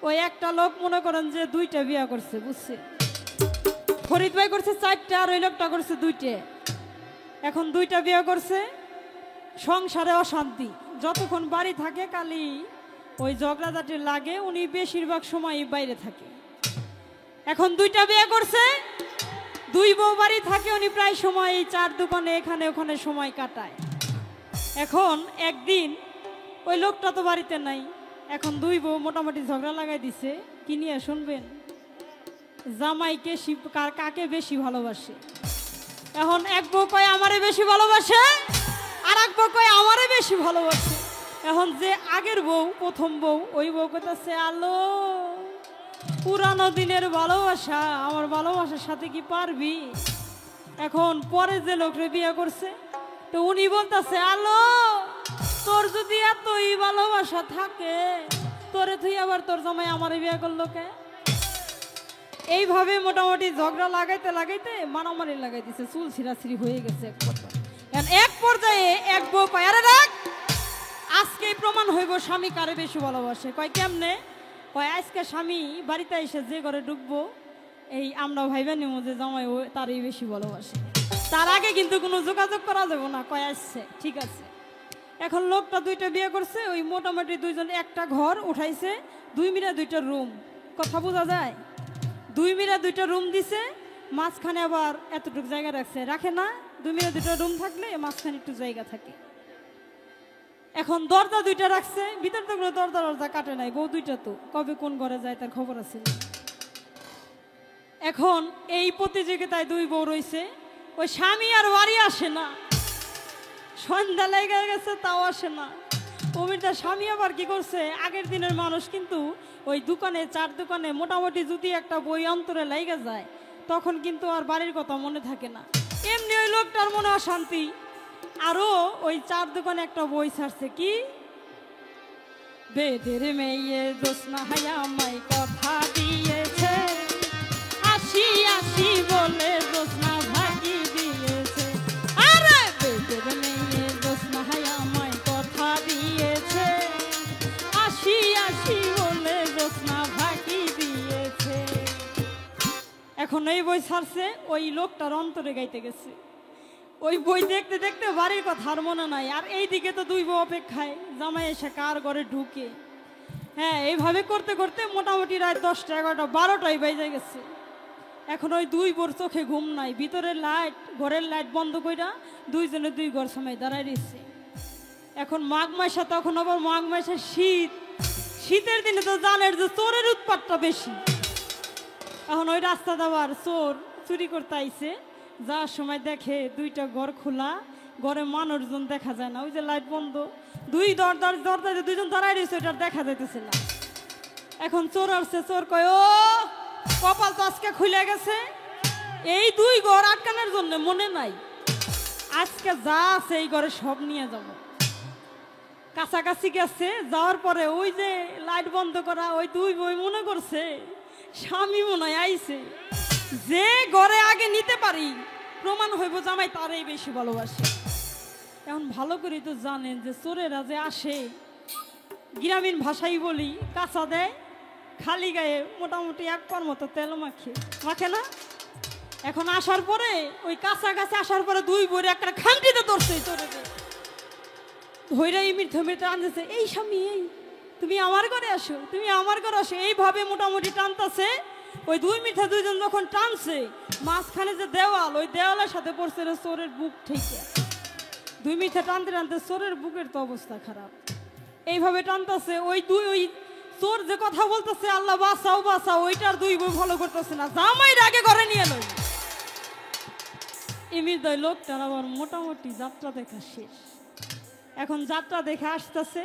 ওই একটা লোক মনে করেন যে দুইটা বিয়া করছে, বুঝছে? ফরিদ ভাই করছে 4টা আর ওই লোকটা করছে 2টে। এখন 2টা বিয়া করছে, সংসারে অশান্তি, যতক্ষণ বাড়ি থাকে খালি ওই ঝগড়াঝাটি লাগে, উনি বেশিরভাগ সময় বাইরে থাকে। এখন 2টা বিয়ে করছে, 2 বউ বাড়ি থাকে, উনি প্রায় সময় এই 4 দোকানে এখানে ওখানে সময় কাটায়। এখন একদিন ওই লোকটা তো বাড়িতে নাই, এখন 2 বউ মোটামুটি ঝগড়া লাগাই দিছে। কি নিয়ে শুনবেন? জামাইকে কাকে বেশি ভালোবাসে। এখন এক বউ কয় আমারে বেশি ভালোবাসে, আর এক বউ কয় আমারে বেশি ভালোবাসে। এখন যে আগের বউ, প্রথম বউ, ওই বউ কইতাছে আলো পুরানো দিনের ভালোবাসা, আমার ভালোবাসার সাথে কি পারবি? এখন পরে যে লোকরে বিয়ে করছে তো উনি বলতেছে আলো তোর যদি এতই ভালোবাসা থাকে তোরে তুই আবার তোর জামাই আমারে বিয়ে করলো কে? এইভাবে মোটামুটি ঝগড়া লাগাইতে লাগাইতে মারামারি লাগাই দিছে, চুল ছিঁড়াছিঁড়ি হয়ে গেছে এক পর্যায়ে। এক পর্যায়ে এক বউ কয় আরে রাখ, আজকেই প্রমাণ হইব স্বামী কারে বেশি ভালোবাসে। কয় কেমনে? কয় আজকে স্বামী বাড়িতে এসে যে ঘরে ঢুকবো এই আমরা ভাইবা নিব যে জামাই তারই বেশি ভালোবাসে, তার আগে কিন্তু কোনো যোগাযোগ করা যাবে না। কয় আসছে ঠিক আছে। এখন লোকটা 2টা বিয়ে করছে, ওই মোটামুটি 2জন একটা ঘর উঠাইছে, 2 মিলে 2টা রুম, কথা বোঝা যায়? 2 মিলে 2টা রুম দিছে, মাঝখানে আবার এতটুকু জায়গা রাখছে, রাখে না? 2 মিলে 2টা রুম থাকলে মাঝখানে একটু জায়গা থাকে। এখন দরজা 2টা রাখছে, ভিতর তো কোনো দরজা কাটে নাই, বউ 2টা তো কবে কোন ঘরে যায় তার খবর আছে। এখন এই প্রতিযোগিতায় 2 বউ রয়েছে, ওই স্বামী আর বাড়ি আসে না, সন্ধ্যা লেগে গেছে তাও আসে না। অমিতার স্বামী আবার কি করছে, আগের দিনের মানুষ কিন্তু ওই দোকানে 4 দোকানে মোটামুটি যদি একটা বই অন্তরে লেগে যায় তখন কিন্তু আর বাড়ির কথা মনে থাকে না। এমনি ওই লোকটার মনে অশান্তি, আরো ওই 4 দোকানে একটা বই ছাড়ছে, কি বেদের মেয়ে জোৎস্না হায়া আমায় কথা দিয়েছে, আসি আসি বলে জোৎস্না ভাগি দিয়েছে। আরে বেদের মেয়ে জোৎস্না হায়া আমায় কথা দিয়েছে, আসি আসি বলে জোৎস্না ভাগি দিয়েছে। এখন এই বই ছাড়ছে, ওই লোকটার অন্তরে গাইতে গেছে। ওই বই দেখতে দেখতে বাড়ির কথা আর মনে নাই, আর এইদিকে তো 2 বউ অপেক্ষায় জামাই এসে কার ঘরে ঢুকে। হ্যাঁ, এইভাবে করতে করতে মোটামুটি রাত 10টা 11টা 12টাই বেজে গেছে। এখন ওই 2 বউর চোখে ঘুম নাই, ভিতরের লাইট ঘরের লাইট বন্ধ কইরা 2 জনে 2 ঘর সময় দাঁড়ায় রয়েছে। এখন মাঘ মাসে, তখন আবার মাঘ মাসে শীত, শীতের দিনে তো জানের যে চোরের উৎপাতটা বেশি। এখন ওই রাস্তা আবার চোর চুরি করতে আইছে, যাওয়ার সময় দেখে 2টা ঘর খোলা, ঘরে মানুষজন দেখা যায় না, ওই যে লাইট বন্ধ, 2 দরজায় 2 জন দাঁড়ায় রয়েছে, ওইটা দেখা যাইতেছে না। এখন চোর আসছে, চোর কয় ও কপাল তো আজকে খুলে গেছে, এই 2 ঘর আটকানোর জন্য মনে নাই, আজকে যা আছে এই ঘরে সব নিয়ে যাব। কাছাকাছি গেছে, যাওয়ার পরে ওই যে লাইট বন্ধ করা ওই 2 বই মনে করছে স্বামী মনে হয় আইছে, যে ঘরে আগে নিতে পারি প্রমাণ হইব জামাই তারই বেশি ভালোবাসে। এখন ভালো করে তো জানেন যে চোরেরা যে আসে, গ্রামীণ ভাষাই বলি, কাঁচা দেয় খালি গায়ে মোটামুটি 1 পার মতো তেল মাখে না। এখন আসার পরে ওই কাছাকাছি আসার পরে 2 বই একটা খামটিতে ধরছে, চোরেদের ধৈরা ইমির থমির টানতেছে, এই স্বামী এই তুমি আমার ঘরে আসো, তুমি আমার ঘরে আসো, এইভাবে মোটামুটি টানতেছে। ওই 2 মিঠা 2 জন যখন টানছে, মাঝখানে যে দেওয়াল, ওই দেওয়ালের সাথে পড়ছে চোরের বুক ঠেকে। 2 মিঠা টানতে টানতে চোরের বুকের তো অবস্থা খারাপ, এইভাবে টানতেছে। ওই চোর যে কথা বলতেছে আল্লাহ বাঁচাও বাঁচাও, ওইটার 2 বই ভালো করতেছে না, জামাইয়ের আগে ঘরে নিয়ে লই। এমির দয় লোকটার আবার মোটামুটি যাত্রা দেখা শেষ। এখন যাত্রা দেখে আসতেছে,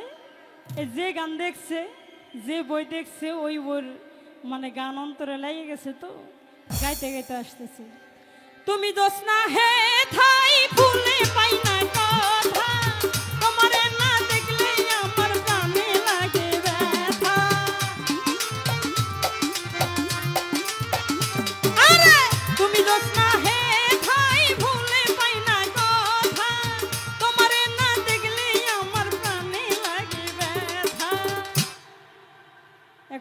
যে গান দেখছে যে বই দেখছে ওই বইয়ের মানে গান অন্তরে লেগে গেছে, তো গাইতে গাইতে আসতেছে, তুমি জোৎস্না হে থাই ফুলে পাই না কথা, তোমারে না দেখলে আমার প্রাণে লাগে ব্যথা। আরে তুমি জোৎস্না হে থাই ফুলে পাই না কথা, তোমারে না দেখলে আমার প্রাণে লাগে ব্যথা।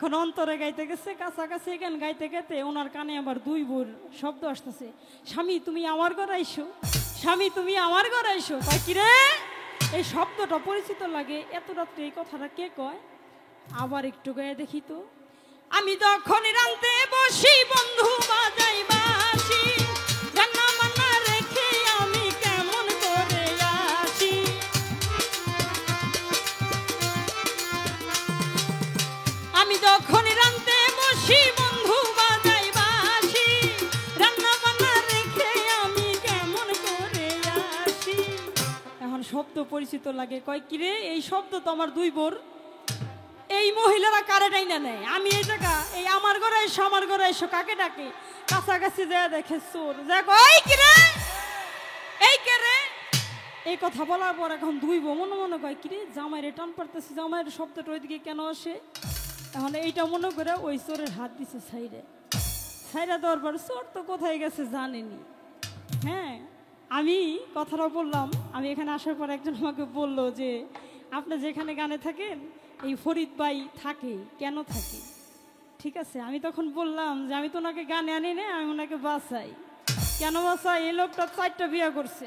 এখন অন্তরে গাইতে গেছে, কাছাকাছি গান গাইতে গাইতে ওনার কানে আবার দুই বোর শব্দ আসতেছে, স্বামী তুমি আমার ঘরে আইসো, স্বামী তুমি আমার ঘরে আইসো। কয় কি রে, এই শব্দটা পরিচিত লাগে, এত রাত্রে এই কথাটা কে কয়? আবার একটু গায়ে দেখি তো, আমি যখন রান্তে বসি বন্ধু বাজাই বাসি, রান্না বান্না রেখে আমি কেমন করে আসি। আমি যখন রান্তে বসি বন্ধু বাজাই বাসি, রান্না বান্না রেখে আমি কেমন করে আসি। এখন শব্দ পরিচিত লাগে, কয় কি রে, এই শব্দ তো আমার দুই বোর। এই মহিলারা কারে ডাইনা নেয়, আমি এই জায়গা এই আমার ঘরে এসো, আমার ঘরে এসো কাকে ডাকে? কাছাকাছি যায় দেখে চোর, দেখ ওই কি রে, এই কে রে। এই কথা বলার পর এখন দুই বউ মনে মনে কয় কি রে, জামাইরে টান পারতেছি, জামাইয়ের শব্দটা ওইদিকে কেন আসে? এখন এইটা মনে করে ওই চোরের হাত দিছে সাইডে, সাইডে দেওয়ার পর চোর তো কোথায় গেছে জানেনি। হ্যাঁ, আমি কথাটা বললাম, আমি এখানে আসার পর একজন আমাকে বললো যে আপনি যেখানে গানে থাকেন এই ফরিদ ভাই থাকে, কেন থাকে? ঠিক আছে, আমি তখন বললাম যে আমি তো ওনাকে গানে আনি না, আমি ওনাকে বাঁচাই। কেন বাঁচাই? এই লোকটা 4টা বিয়ে করছে,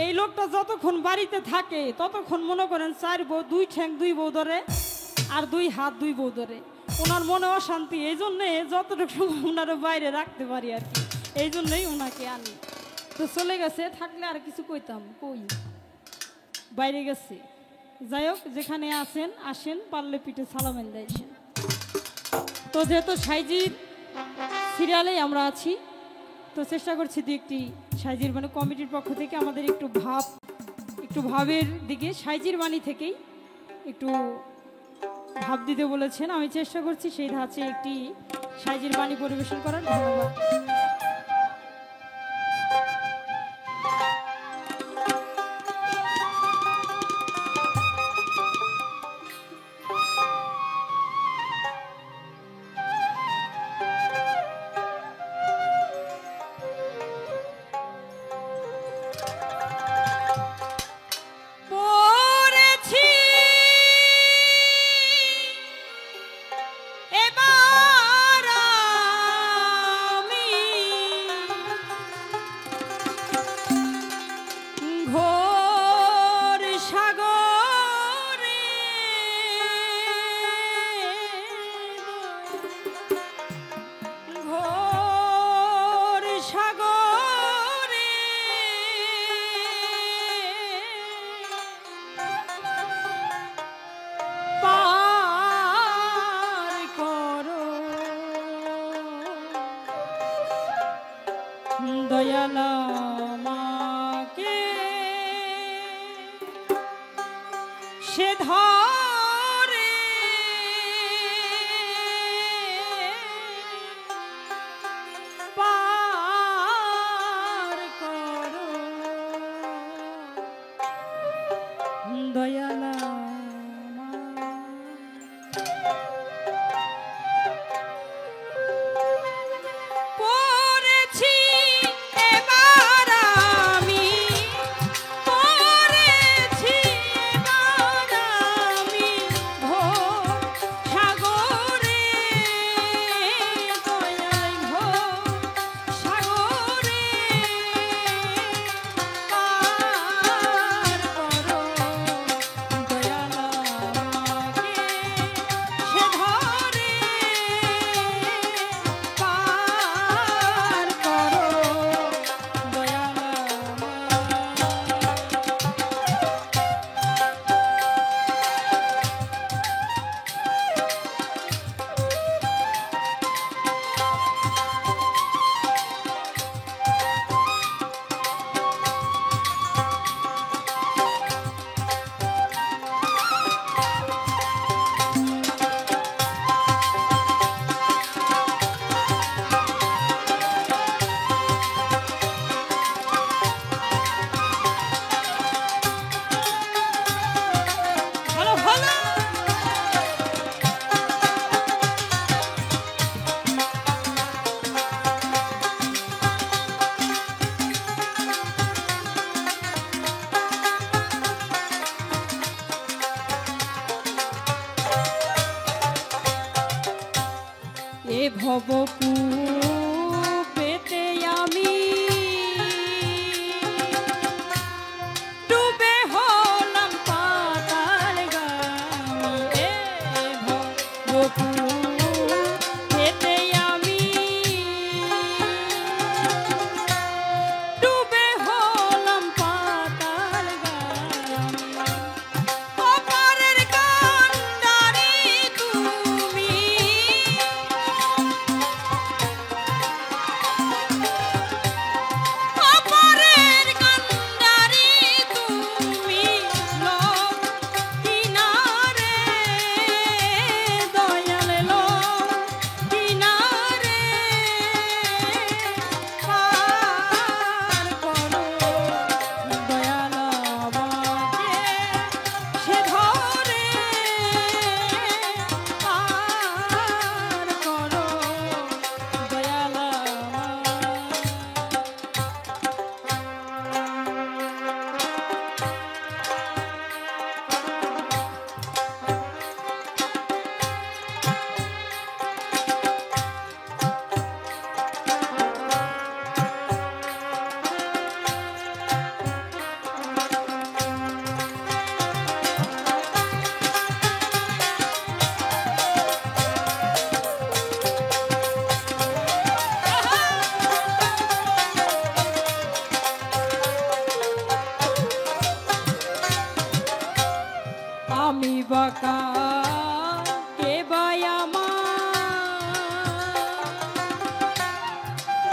এই লোকটা যতক্ষণ বাড়িতে থাকে ততক্ষণ মনে করেন 4 বউ, 2 ঠ্যাং 2 বউ ধরে, আর 2 হাত 2 বউ ধরে। ওনার মনে অশান্তি, এই জন্যে যতটুকু সময় ওনারা বাইরে রাখতে পারি আর কি, এই জন্যই ওনাকে আনি। তো চলে গেছে, থাকলে আর কিছু কইতাম, কই বাইরে গেছে। যাই হোক, যেখানে আছেন আসেন, পারলে পিঠে সালামেন দিয়েছেন। তো যেহেতু সাইজির সিরিয়ালেই আমরা আছি, তো চেষ্টা করছি দু একটি সাইজির মানে কমিটির পক্ষ থেকে আমাদের একটু ভাবের দিকে সাইজির বাণী থেকেই একটু ভাব দিতে বলেছেন, আমি চেষ্টা করছি সেই ধাঁচে একটি সাইজির বাণী পরিবেশন করার। ধন্যবাদ। দয়ালা মাকে সে ধরে পার করো, দয়ালা এ ভবকূপেতে আমি ডুবে হলাম পাতাল গামী। এ ভবকূপেতে আমি ডুবে হলাম পাতাল গামী। অপারের কান্ডারি তুমি, অপারের কান্ডারি তুমি, লোক কিনারে দয়াল লোক কিনারে পার করো দয়াল আমাকে সে ধরে পার করো দয়াল আমি বাঁকা কে বাই আমার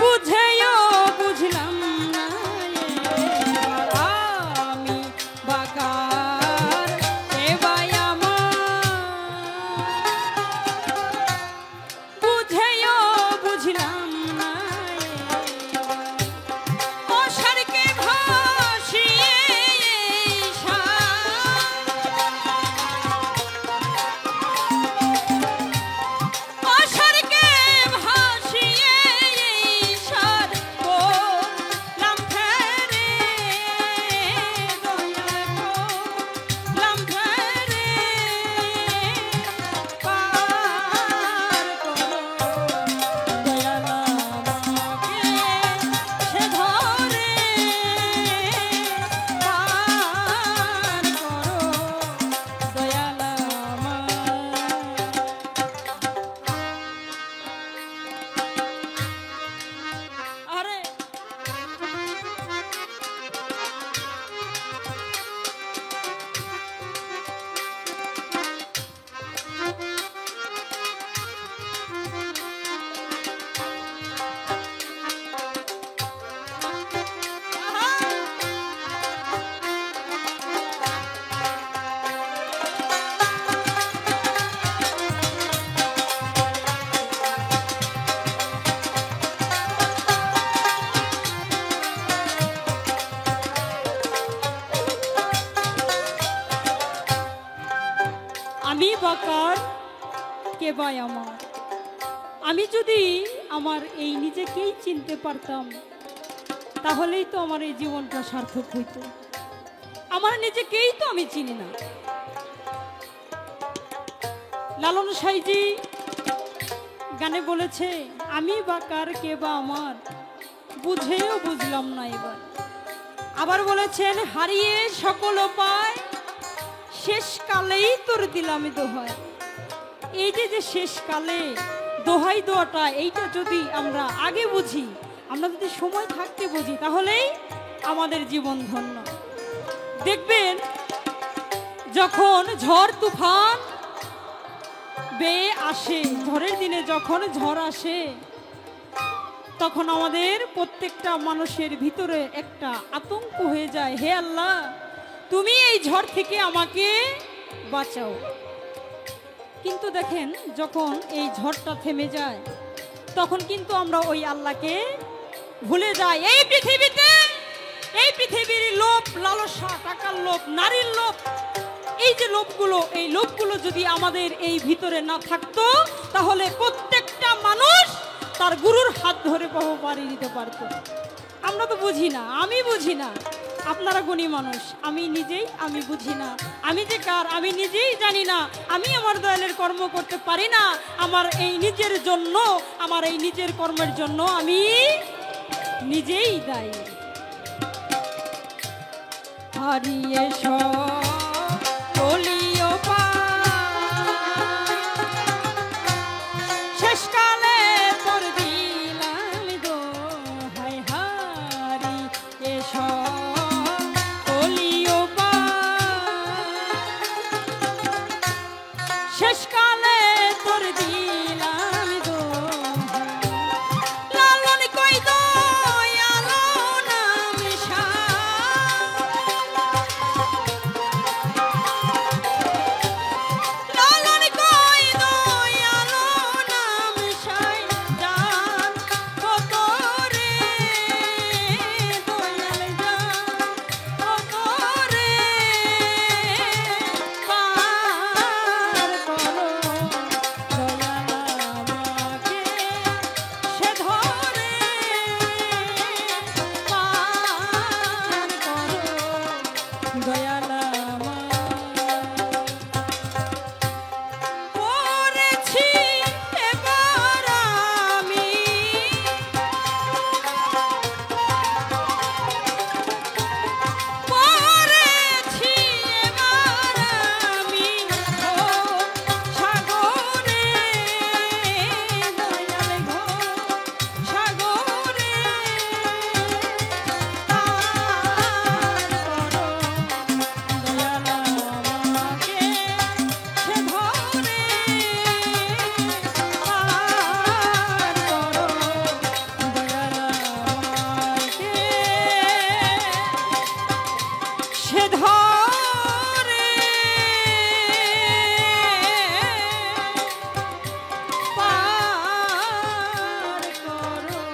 বুঝেও বুঝলাম না এবার। আমি বাঁকা কে বাই আমার বুঝেও বুঝলাম না এবার। অসারকে ভাসিয়ে অসারকে ভাসিয়ে সার করলাম ফেরে দয়াল করলাম ফেরে পার করো দয়াল আমাকে সে ধরে পার করো দয়াল আরে আমি বাঁকার কে বাই আমার। আমি যদি আমার এই নিজেকেই চিনতে পারতাম তাহলেই তো আমার এই জীবনটা সার্থক হইতো। আমার নিজেকেই তো আমি চিনি না। লালন সাইজি গানে বলেছে আমি বাঁকার কে বা আমার বুঝেও বুঝলাম না এবার। আবার বলেছেন হারিয়ে সকল পায় শেষ কালেই তোর দিলাম দোহাই। এই যে শেষ কালে দোহাই দোয়াটা এইটা যদি আমরা আগে বুঝি, আমরা যদি সময় থাকতে বুঝি তাহলেই আমাদের জীবন ধন্য। দেখবেন যখন ঝড় তুফান বেয়ে আসে, ঝড়ের দিনে যখন ঝড় আসে তখন আমাদের প্রত্যেকটা মানুষের ভিতরে একটা আতঙ্ক হয়ে যায়, হে আল্লাহ তুমি এই ঝড় থেকে আমাকে বাঁচাও। কিন্তু দেখেন যখন এই ঝড়টা থেমে যায় তখন কিন্তু আমরা ওই আল্লাহকে ভুলে যাই। এই পৃথিবীর লোভ লালসা, টাকার লোভ, নারীর লোভ, এই যে লোভগুলো, এই লোভগুলো যদি আমাদের এই ভিতরে না থাকতো তাহলে প্রত্যেকটা মানুষ তার গুরুর হাত ধরে পাড়ি দিতে পারতো। আমরা তো বুঝি না, আমি বুঝি না। আপনারা গুণী মানুষ, আমি নিজেই আমি বুঝি না, আমি যে কার আমি নিজেই জানি না, আমি আমার দয়ালের কর্ম করতে পারি না, আমার এই নিজের জন্য, আমার এই নিজের কর্মের জন্য আমি নিজেই দায়ী। হারিয়ে সকলিও শেষকালে তোর দিলাম দোহাই, হারিয়ে সকলিও শেষকালে তোর দিলাম দোহাই, লালন কই দয়ালো নাম লালন কই দয়ালো নাম সাই জান কত রে দয়াল জান কত রে পার করো দয়াল আমাকে সে ধরে পার করো দয়াল পড়েছি এবার আমি পড়েছি এবার আমি ও সাগরে দয়াল ঘো সাগরে তার করো দয়াল আমাকে সে ধরে পার করো দয়াল আমাকে সে ধরে পার করো।